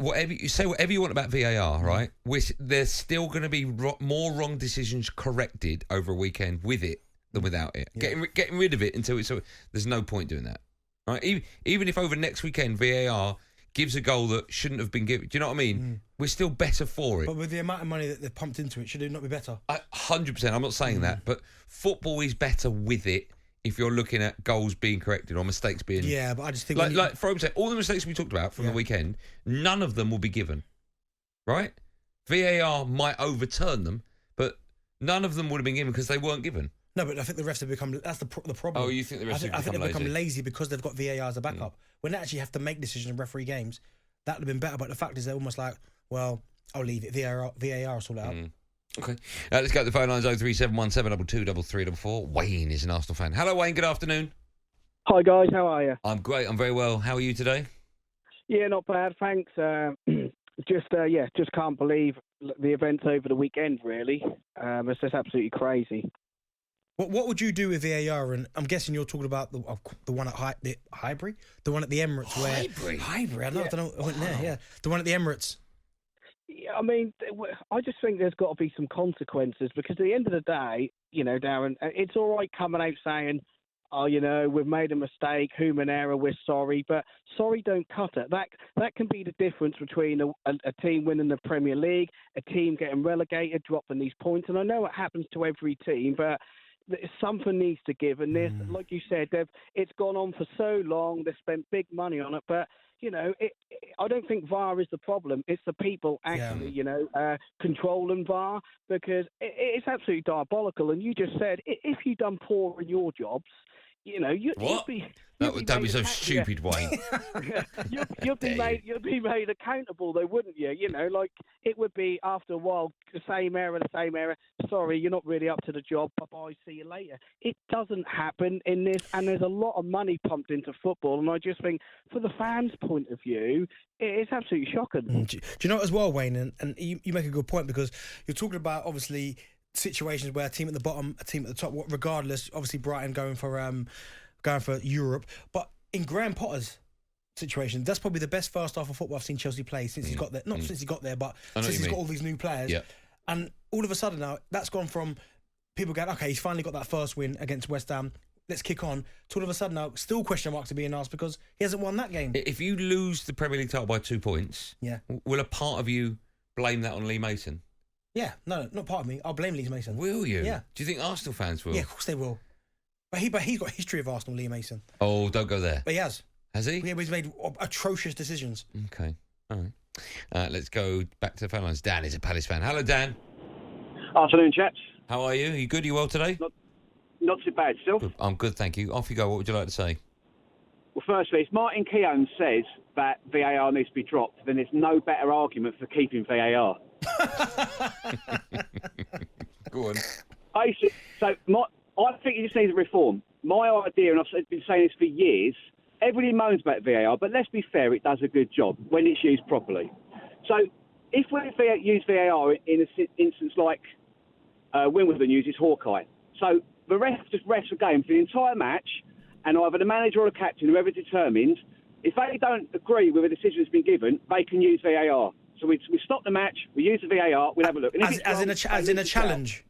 whatever you say, whatever you want about VAR, right? There's still going to be more wrong decisions corrected over a weekend with it than without it. Yeah. Getting rid of it until it's so there's no point doing that, right? Even if over next weekend VAR gives a goal that shouldn't have been given, do you know what I mean? We're still better for it. But with the amount of money that they've pumped into it, should it not be better? 100%. I'm not saying that, but football is better with it. If you're looking at goals being corrected or mistakes being... Yeah, but I just think... Like for example, all the mistakes we talked about from the weekend, none of them will be given, right? VAR might overturn them, but none of them would have been given because they weren't given. No, but I think the refs have become... That's the problem. Oh, you think the refs have become lazy? I think they've become lazy because they've got VAR as a backup. When they actually have to make decisions and referee games, that would have been better. But the fact is they're almost like, well, I'll leave it. VAR will sort it out. Okay. Let's go to the phone lines 03717223344. Wayne is an Arsenal fan. Hello, Wayne. Good afternoon. Hi, guys. How are you? I'm great. I'm very well. How are you today? Yeah, not bad. Thanks. Just can't believe the events over the weekend, really. It's just absolutely crazy. What would you do with VAR? And I'm guessing you're talking about the one at Highbury? The one at the Emirates where... Highbury? I don't know. I went there, yeah. The one at the Emirates. Yeah, I mean, I just think there's got to be some consequences because at the end of the day, you know, Darren, it's all right coming out saying, oh, you know, we've made a mistake, human error, we're sorry, but sorry don't cut it. That can be the difference between a team winning the Premier League, a team getting relegated, dropping these points, and I know it happens to every team, but something needs to give, and this, like you said, it's gone on for so long, they've spent big money on it, but you know, I don't think VAR is the problem. It's the people actually, controlling VAR because it's absolutely diabolical. And you just said if you've done poor in your jobs, you know, you'd be... Don't be so stupid, Wayne. You'd be made accountable, though, wouldn't you? You know, like it would be after a while the same error. Sorry, you're not really up to the job. Bye-bye. See you later. It doesn't happen in this, and there's a lot of money pumped into football. And I just think, for the fans' point of view, it's absolutely shocking. Do you know what as well, Wayne? And you make a good point because you're talking about obviously situations where a team at the bottom, a team at the top, regardless. Obviously, Brighton going for Europe, but in Graham Potter's situation, that's probably the best first half of football I've seen Chelsea play since he's got there. Not since he got there, but since he's got all these new players. Yeah. And all of a sudden now, that's gone from people going, okay, he's finally got that first win against West Ham. Let's kick on. To all of a sudden now, still question marks are being asked because he hasn't won that game. If you lose the Premier League title by 2 points, will a part of you blame that on Lee Mason? Yeah, no, not part of me. I'll blame Lee Mason. Will you? Yeah. Do you think Arsenal fans will? Yeah, of course they will. But he's got a history of Arsenal, Lee Mason. Oh, don't go there. But he has. Has he? Yeah, he's made atrocious decisions. Okay, all right. Let's go back to the phone lines. Dan is a Palace fan. Hello, Dan. Afternoon, chaps. How are you? Are you good? Are you well today? Not too bad, still. Good. I'm good, thank you. Off you go. What would you like to say? Well, firstly, if Martin Keown says that VAR needs to be dropped, then there's no better argument for keeping VAR. Go on. I think it just needs a reform. My idea, and I've been saying this for years, everybody moans about VAR, but let's be fair, it does a good job when it's used properly. So if we use VAR in an instance like Wimbledon uses Hawkeye, so the ref just refs a game for the entire match, and either the manager or the captain, whoever determines, if they don't agree with a decision that's been given, they can use VAR. So we stop the match, we use the VAR, we'll have a look. And as in a challenge?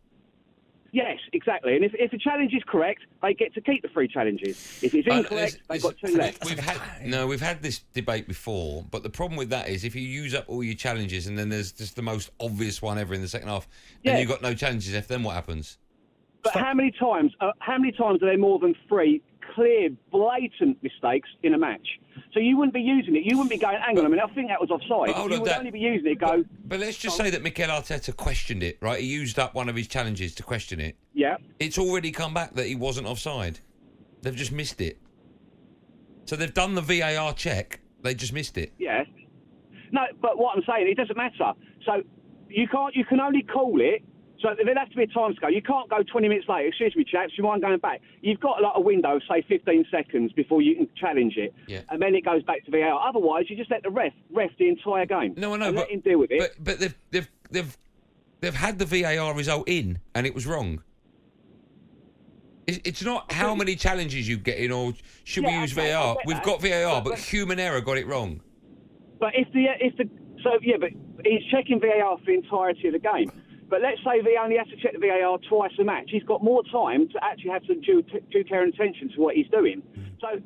Yes, exactly. And if the challenge is correct, they get to keep the 3 challenges. If it's incorrect, they've got 2 left. We've had this debate before, but the problem with that is if you use up all your challenges and then there's just the most obvious one ever in the second half, and you've got no challenges left, then what happens? But how many times are there more than 3 clear, blatant mistakes in a match? So you wouldn't be using it. You wouldn't be going, hang on a minute, I think that was offside. You would only be using it, But let's just say that Mikel Arteta questioned it, right? He used up one of his challenges to question it. Yeah. It's already come back that he wasn't offside. They've just missed it. So they've done the VAR check, they just missed it. Yeah. No, but what I'm saying, it doesn't matter. So you can only call it. So there has to be a time scale. You can't go 20 minutes later. Excuse me, chaps, you mind going back? You've got a window of, say, 15 seconds before you can challenge it. Yeah. And then it goes back to VAR. Otherwise, you just let the ref the entire game. No, I know. And let him deal with it. But they've had the VAR result in, and it was wrong. It's not how many challenges you get in, or should we use VAR? We've got VAR, but human error got it wrong. But if the So, yeah, but he's checking VAR for the entirety of the game. But let's say he only has to check the VAR twice a match. He's got more time to actually have some due care and attention to what he's doing. So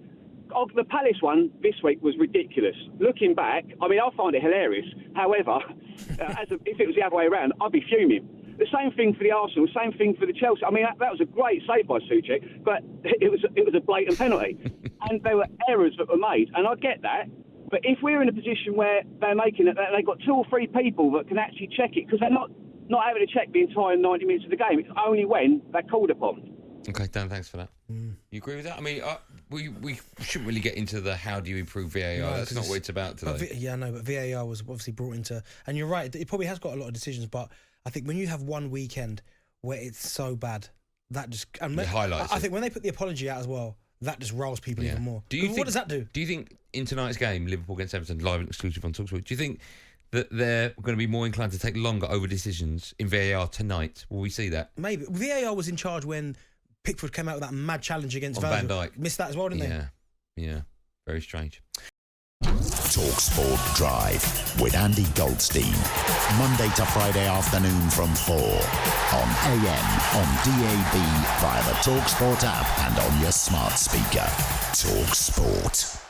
the Palace one this week was ridiculous. Looking back, I mean, I find it hilarious. However, if it was the other way around, I'd be fuming. The same thing for the Arsenal, same thing for the Chelsea. I mean, that was a great save by Souček, but it was a blatant penalty. And there were errors that were made, and I get that. But if we're in a position where they're making it, they've got 2 or 3 people that can actually check it, because they're not having to check the entire 90 minutes of the game. It's only when they're called upon. Okay, Dan, thanks for that. You agree with that? I mean, we shouldn't really get into the how do you improve VAR. No, that's not what it's about today. But VAR was obviously brought into... And you're right, it probably has got a lot of decisions, but I think when you have one weekend where it's so bad, that just... And it highlights I think when they put the apology out as well, that just riles people even more. What does that do? Do you think in tonight's game, Liverpool against Everton, live and exclusive on talkSPORT, do you think that they're going to be more inclined to take longer over decisions in VAR tonight? Will we see that? Maybe. VAR was in charge when Pickford came out with that mad challenge against Van Dijk. Missed that as well, didn't they? Yeah. Very strange. talkSPORT Drive with Andy Goldstein. Monday to Friday afternoon from 4 on AM, on DAB, via the talkSPORT app and on your smart speaker. talkSPORT.